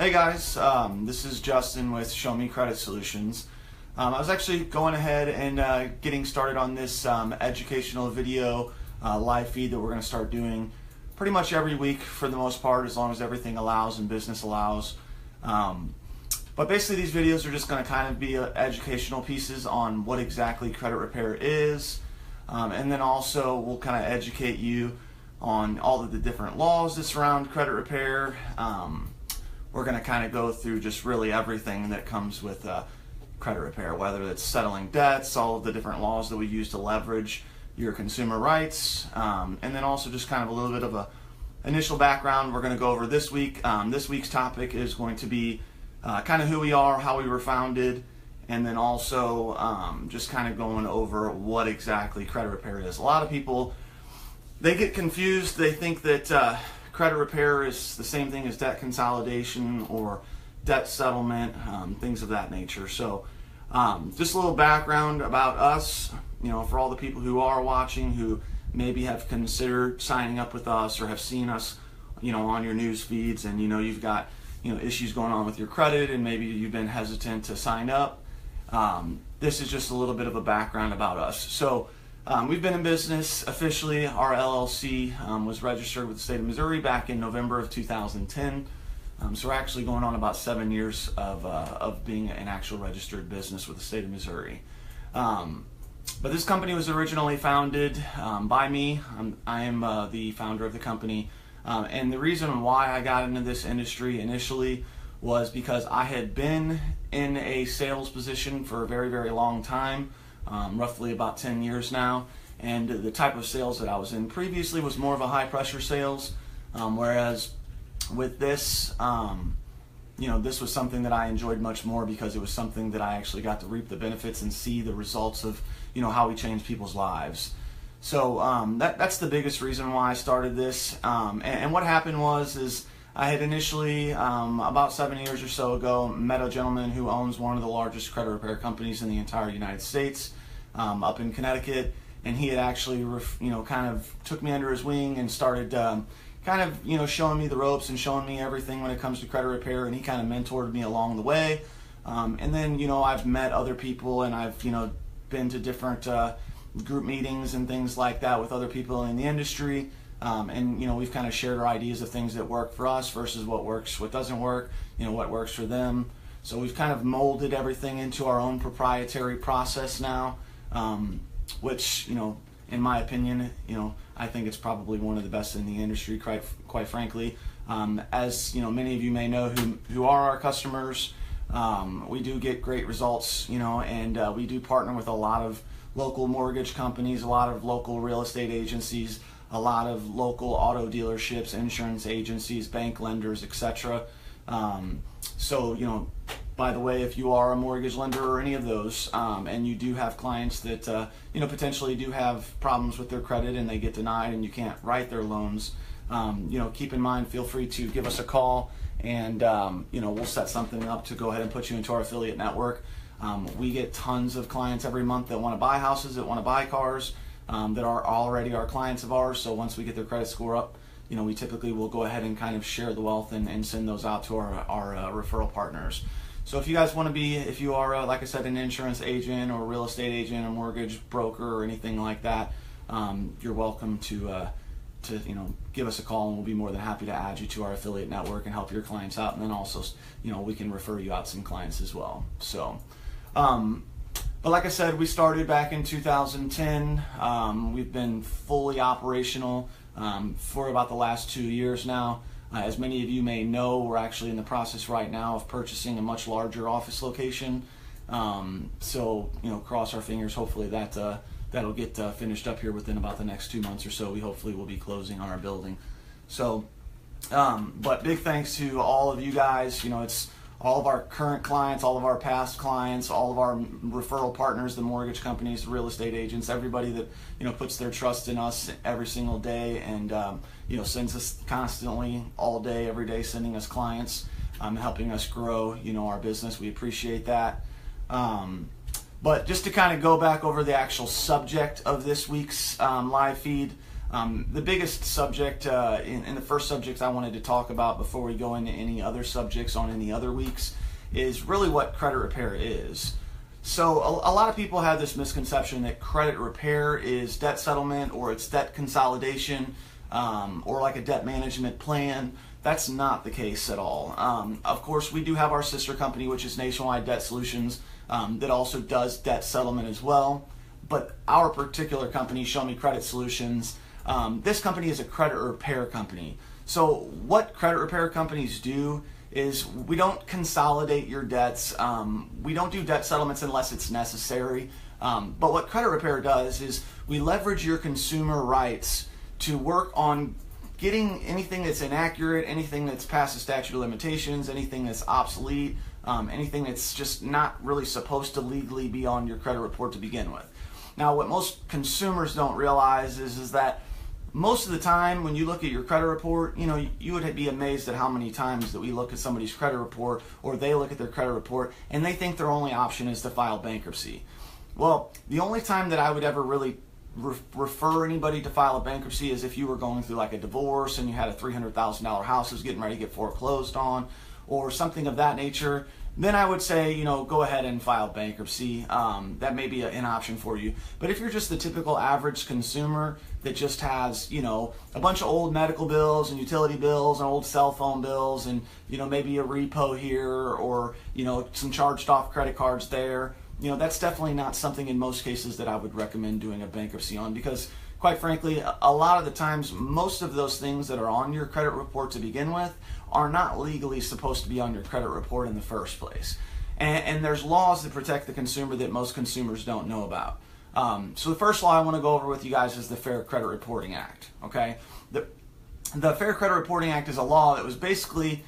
Hey guys, this is Justin with ShowMe Credit Solutions. I was actually going ahead and getting started on this educational video live feed that we're going to start doing pretty much every week for the most part, as long as everything allows and business allows. But basically these videos are just going to kind of be educational pieces on what exactly credit repair is, and then also we'll kind of educate you on all of the different laws that surround credit repair. We're going to kind of go through just really everything that comes with credit repair, whether it's settling debts, all of the different laws that we use to leverage your consumer rights, and then also just kind of a little bit of a initial background we're going to go over this week. This week's topic is going to be kind of who we are, how we were founded, and then also just kind of going over what exactly credit repair is. A lot of people, they get confused. They think that credit repair is the same thing as debt consolidation or debt settlement, things of that nature. So just a little background about us, for all the people who are watching who maybe have considered signing up with us or have seen us, on your news feeds, and you've got issues going on with your credit and maybe you've been hesitant to sign up. This is just a little bit of a background about us. So we've been in business officially. Our LLC was registered with the state of Missouri back in November of 2010. So we're actually going on about 7 years of being an actual registered business with the state of Missouri. But this company was originally founded by me. I am the founder of the company. And the reason why I got into this industry initially was because I had been in a sales position for a very, very long time. Roughly about 10 years now, and the type of sales that I was in previously was more of a high pressure sales, whereas with this, this was something that I enjoyed much more because it was something that I actually got to reap the benefits and see the results of how we change people's lives. So that's the biggest reason why I started this. And what happened was I had initially, about 7 years or so ago, met a gentleman who owns one of the largest credit repair companies in the entire United States, up in Connecticut, and he had actually, kind of took me under his wing and started showing me the ropes and showing me everything when it comes to credit repair, and he kind of mentored me along the way. And then, I've met other people, and I've, been to different group meetings and things like that with other people in the industry. And we've kind of shared our ideas of things that work for us versus what doesn't work, what works for them. So we've kind of molded everything into our own proprietary process now, which, in my opinion, I think it's probably one of the best in the industry, quite frankly. As many of you may know who are our customers, we do get great results, and we do partner with a lot of local mortgage companies, a lot of local real estate agencies, a lot of local auto dealerships, insurance agencies, bank lenders, etc. So, by the way, if you are a mortgage lender or any of those, and you do have clients that, potentially do have problems with their credit and they get denied and you can't write their loans, keep in mind, feel free to give us a call and, we'll set something up to go ahead and put you into our affiliate network. We get tons of clients every month that want to buy houses, that want to buy cars, that are already our clients of ours. So once we get their credit score up, we typically will go ahead and kind of share the wealth and send those out to our referral partners. So if you guys want to be, if you are, like I said, an insurance agent or a real estate agent or mortgage broker or anything like that, you're welcome to give us a call, and we'll be more than happy to add you to our affiliate network and help your clients out. And then also, we can refer you out some clients as well. So, but like I said, we started back in 2010. We've been fully operational for about the last 2 years now. As many of you may know, we're actually in the process right now of purchasing a much larger office location. So, cross our fingers, hopefully that'll get finished up here within about the next 2 months or so. We hopefully will be closing on our building. So, but big thanks to all of you guys. It's all of our current clients, all of our past clients, all of our referral partners, the mortgage companies, the real estate agents, everybody that puts their trust in us every single day and sends us constantly, all day, every day, sending us clients, helping us grow our business. We appreciate that. But just to kind of go back over the actual subject of this week's live feed, The biggest subject, in the first subject I wanted to talk about before we go into any other subjects on any other weeks, is really what credit repair is. So a lot of people have this misconception that credit repair is debt settlement or it's debt consolidation or like a debt management plan. That's not the case at all. Of course, we do have our sister company, which is Nationwide Debt Solutions, that also does debt settlement as well. But our particular company, ShowMe Credit Solutions, this company is a credit repair company. So what credit repair companies do is we don't consolidate your debts. We don't do debt settlements unless it's necessary. But what credit repair does is we leverage your consumer rights to work on getting anything that's inaccurate, anything that's past the statute of limitations, anything that's obsolete, anything that's just not really supposed to legally be on your credit report to begin with. Now, what most consumers don't realize is that most of the time when you look at your credit report, you would be amazed at how many times that we look at somebody's credit report or they look at their credit report and they think their only option is to file bankruptcy. Well, the only time that I would ever really refer anybody to file a bankruptcy is if you were going through like a divorce and you had a $300,000 house that was getting ready to get foreclosed on or something of that nature. Then I would say, go ahead and file bankruptcy. That may be an option for you. But if you're just the typical average consumer that just has, a bunch of old medical bills and utility bills and old cell phone bills and, maybe a repo here or, some charged off credit cards there, that's definitely not something in most cases that I would recommend doing a bankruptcy on, because quite frankly, a lot of the times, most of those things that are on your credit report to begin with are not legally supposed to be on your credit report in the first place. And there's laws that protect the consumer that most consumers don't know about. So the first law I want to go over with you guys is the Fair Credit Reporting Act. Okay, the Fair Credit Reporting Act is a law that was basically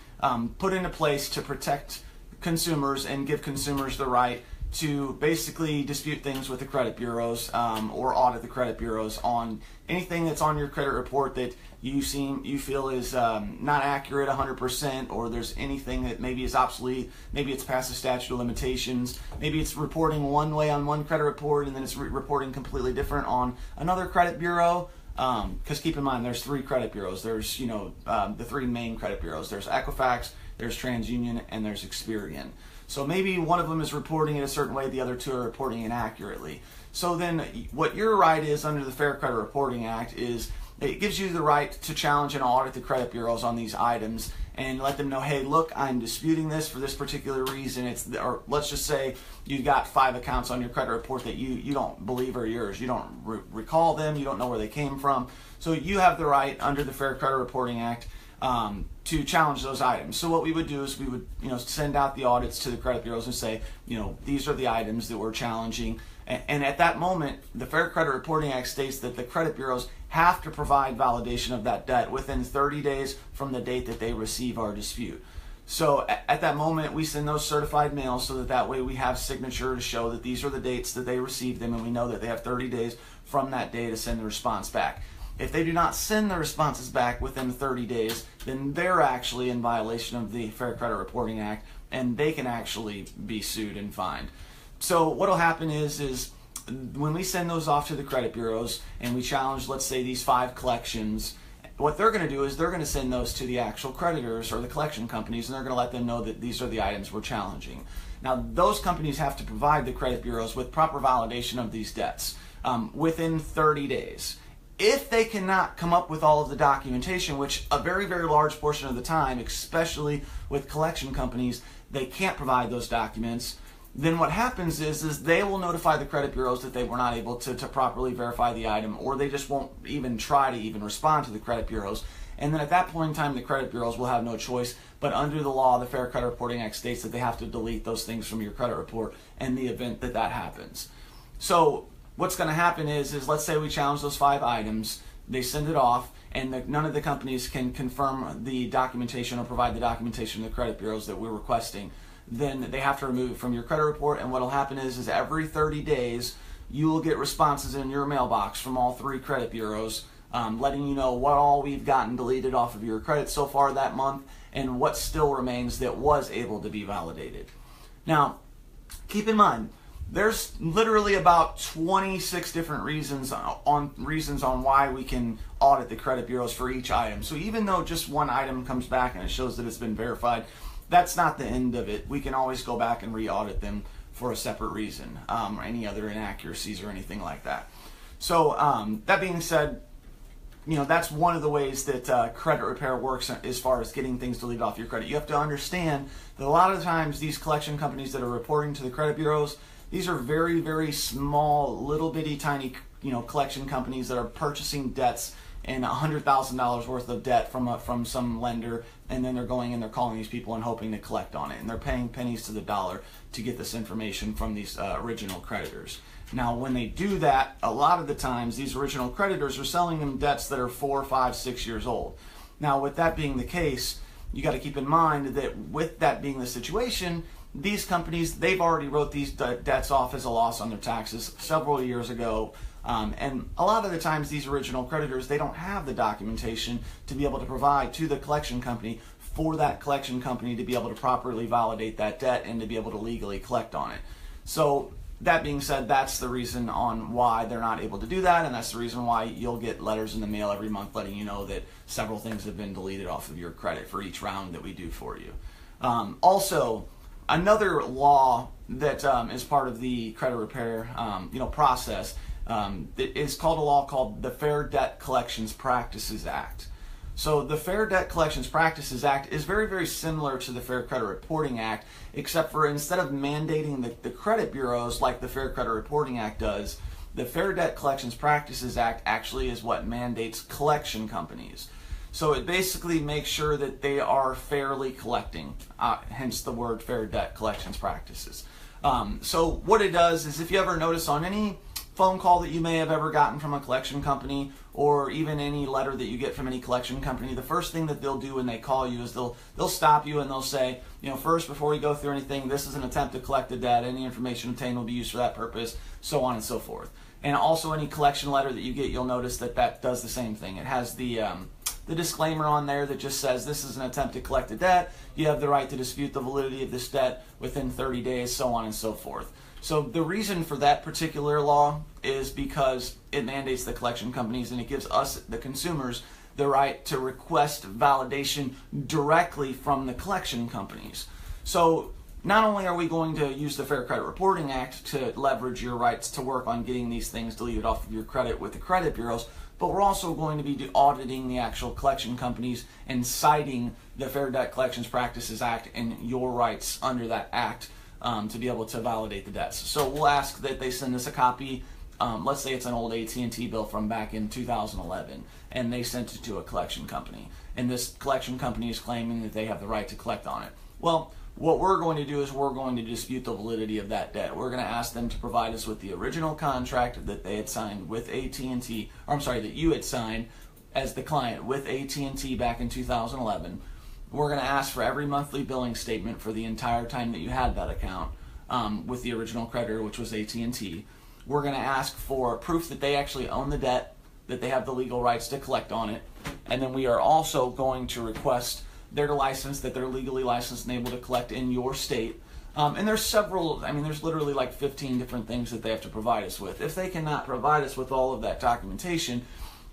put into place to protect consumers and give consumers the right to basically dispute things with the credit bureaus or audit the credit bureaus on anything that's on your credit report that you feel is not accurate 100%, or there's anything that maybe is obsolete, maybe it's past the statute of limitations, maybe it's reporting one way on one credit report and then it's reporting completely different on another credit bureau. Because keep in mind, there's 3 credit bureaus. There's the 3 main credit bureaus. There's Equifax, there's TransUnion, and there's Experian. So maybe one of them is reporting it a certain way, the other 2 are reporting inaccurately. So then what your right is under the Fair Credit Reporting Act is it gives you the right to challenge and audit the credit bureaus on these items and let them know, hey, look, I'm disputing this for this particular reason. Or let's just say you've got 5 accounts on your credit report that you don't believe are yours. You don't recall them. You don't know where they came from. So you have the right under the Fair Credit Reporting Act to challenge those items. So what we would do is we would send out the audits to the credit bureaus and say, these are the items that we're challenging. And at that moment, the Fair Credit Reporting Act states that the credit bureaus have to provide validation of that debt within 30 days from the date that they receive our dispute. So at that moment, we send those certified mails so that way we have signature to show that these are the dates that they received them, and we know that they have 30 days from that day to send the response back. If they do not send the responses back within 30 days, then they're actually in violation of the Fair Credit Reporting Act, and they can actually be sued and fined. So what will happen is when we send those off to the credit bureaus and we challenge, let's say, these 5 collections, what they're going to do is they're going to send those to the actual creditors or the collection companies, and they're going to let them know that these are the items we're challenging. Now, those companies have to provide the credit bureaus with proper validation of these debts within 30 days. If they cannot come up with all of the documentation, which a very, very large portion of the time, especially with collection companies, they can't provide those documents, then what happens is they will notify the credit bureaus that they were not able to properly verify the item, or they just won't even try to even respond to the credit bureaus. And then at that point in time, the credit bureaus will have no choice, but under the law, the Fair Credit Reporting Act states that they have to delete those things from your credit report in the event that that happens. So what's going to happen is let's say we challenge those 5 items, they send it off, and none of the companies can confirm the documentation or provide the documentation to the credit bureaus that we're requesting. Then they have to remove it from your credit report, and what will happen is every 30 days you will get responses in your mailbox from all 3 credit bureaus letting you know what all we've gotten deleted off of your credit so far that month and what still remains that was able to be validated. Now, keep in mind, There's literally about 26 different reasons on why we can audit the credit bureaus for each item. So even though just one item comes back and it shows that it's been verified, that's not the end of it. We can always go back and re-audit them for a separate reason, or any other inaccuracies or anything like that. So that being said, that's one of the ways that credit repair works as far as getting things deleted off your credit. You have to understand that a lot of times these collection companies that are reporting to the credit bureaus, these are very, very small, little bitty, tiny, collection companies that are purchasing debts and $100,000 worth of debt from some lender, and then they're going and they're calling these people and hoping to collect on it, and they're paying pennies to the dollar to get this information from these original creditors. Now, when they do that, a lot of the times these original creditors are selling them debts that are 4, 5, 6 years old. Now, with that being the case, you got to keep in mind that with that being the situation, these companies, they've already wrote these debts off as a loss on their taxes several years ago. And a lot of the times these original creditors, they don't have the documentation to be able to provide to the collection company for that collection company to be able to properly validate that debt and to be able to legally collect on it. So that being said, that's the reason on why they're not able to do that, and that's the reason why you'll get letters in the mail every month letting you know that several things have been deleted off of your credit for each round that we do for you. Also, another law that is part of the credit repair process is called a law called the Fair Debt Collections Practices Act. So the Fair Debt Collections Practices Act is very, very similar to the Fair Credit Reporting Act, except for instead of mandating the credit bureaus like the Fair Credit Reporting Act does, the Fair Debt Collections Practices Act actually is what mandates collection companies. So it basically makes sure that they are fairly collecting, hence the word Fair Debt Collections Practices. So what it does is, if you ever notice on any phone call that you may have ever gotten from a collection company, or even any letter that you get from any collection company, the first thing that they'll do when they call you is they'll stop you and they'll say, first, before we go through anything, this is an attempt to collect the debt. Any information obtained will be used for that purpose, so on and so forth. And also, any collection letter that you get, you'll notice that does the same thing. It has the disclaimer on there that just says this is an attempt to collect a debt. You have the right to dispute the validity of this debt within 30 days, so on and so forth. So the reason for that particular law is because it mandates the collection companies, and it gives us, the consumers, the right to request validation directly from the collection companies. So not only are we going to use the Fair Credit Reporting Act to leverage your rights to work on getting these things deleted off of your credit with the credit bureaus, but we're also going to be auditing the actual collection companies and citing the Fair Debt Collections Practices Act and your rights under that act to be able to validate the debts. So we'll ask that they send us a copy. Let's say it's an old AT&T bill from back in 2011, and they sent it to a collection company, and this collection company is claiming that they have the right to collect on it. Well, what we're going to do is we're going to dispute the validity of that debt. We're going to ask them to provide us with the original contract that they had signed with AT&T, or I'm sorry, that you had signed as the client with AT&T back in 2011. We're going to ask for every monthly billing statement for the entire time that you had that account with the original creditor, which was AT&T. We're going to ask for proof that they actually own the debt, that they have the legal rights to collect on it, and then we are also going to request their license, that they're legally licensed and able to collect in your state. And there's there's literally like 15 different things that they have to provide us with. If they cannot provide us with all of that documentation,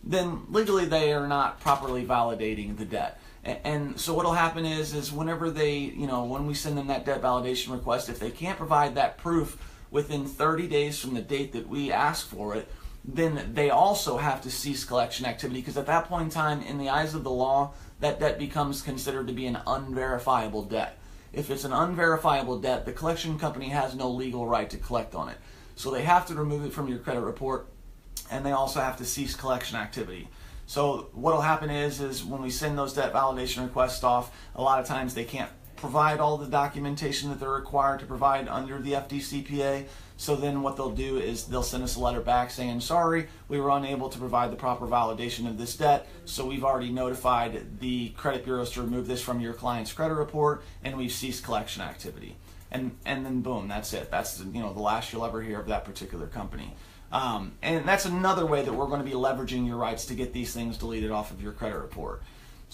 then legally they are not properly validating the debt. And so what'll happen is whenever they, when we send them that debt validation request, if they can't provide that proof within 30 days from the date that we ask for it, then they also have to cease collection activity, because at that point in time, in the eyes of the law, that debt becomes considered to be an unverifiable debt. If it's an unverifiable debt, the collection company has no legal right to collect on it. So they have to remove it from your credit report, and they also have to cease collection activity. So what'll happen is when we send those debt validation requests off, a lot of times they can't provide all the documentation that they're required to provide under the FDCPA. So then what they'll do is they'll send us a letter back saying, sorry, we were unable to provide the proper validation of this debt, so we've already notified the credit bureaus to remove this from your client's credit report, and we've ceased collection activity. And then boom, that's it. That's the last you'll ever hear of that particular company. And that's another way that we're going to be leveraging your rights to get these things deleted off of your credit report.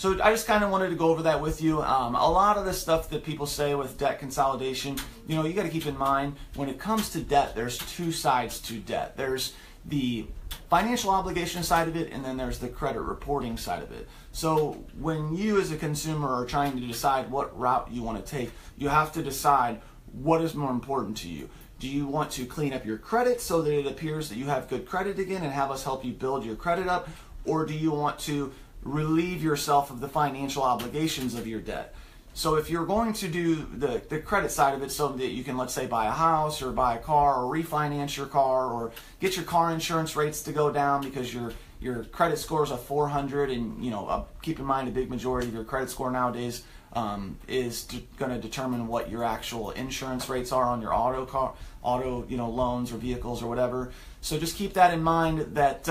So I just kind of wanted to go over that with you. A lot of the stuff that people say with debt consolidation, you know, you got to keep in mind when it comes to debt, there's two sides to debt. There's the financial obligation side of it, and then there's the credit reporting side of it. So when you as a consumer are trying to decide what route you want to take, you have to decide what is more important to you. Do you want to clean up your credit so that it appears that you have good credit again and have us help you build your credit up? Or do you want to relieve yourself of the financial obligations of your debt? So if you're going to do the credit side of it so that you can, let's say, buy a house or buy a car or refinance your car or get your car insurance rates to go down because your credit score is a 400, and you know, keep in mind a big majority of your credit score nowadays is going to determine what your actual insurance rates are on your auto loans or vehicles or whatever. So just keep that in mind, that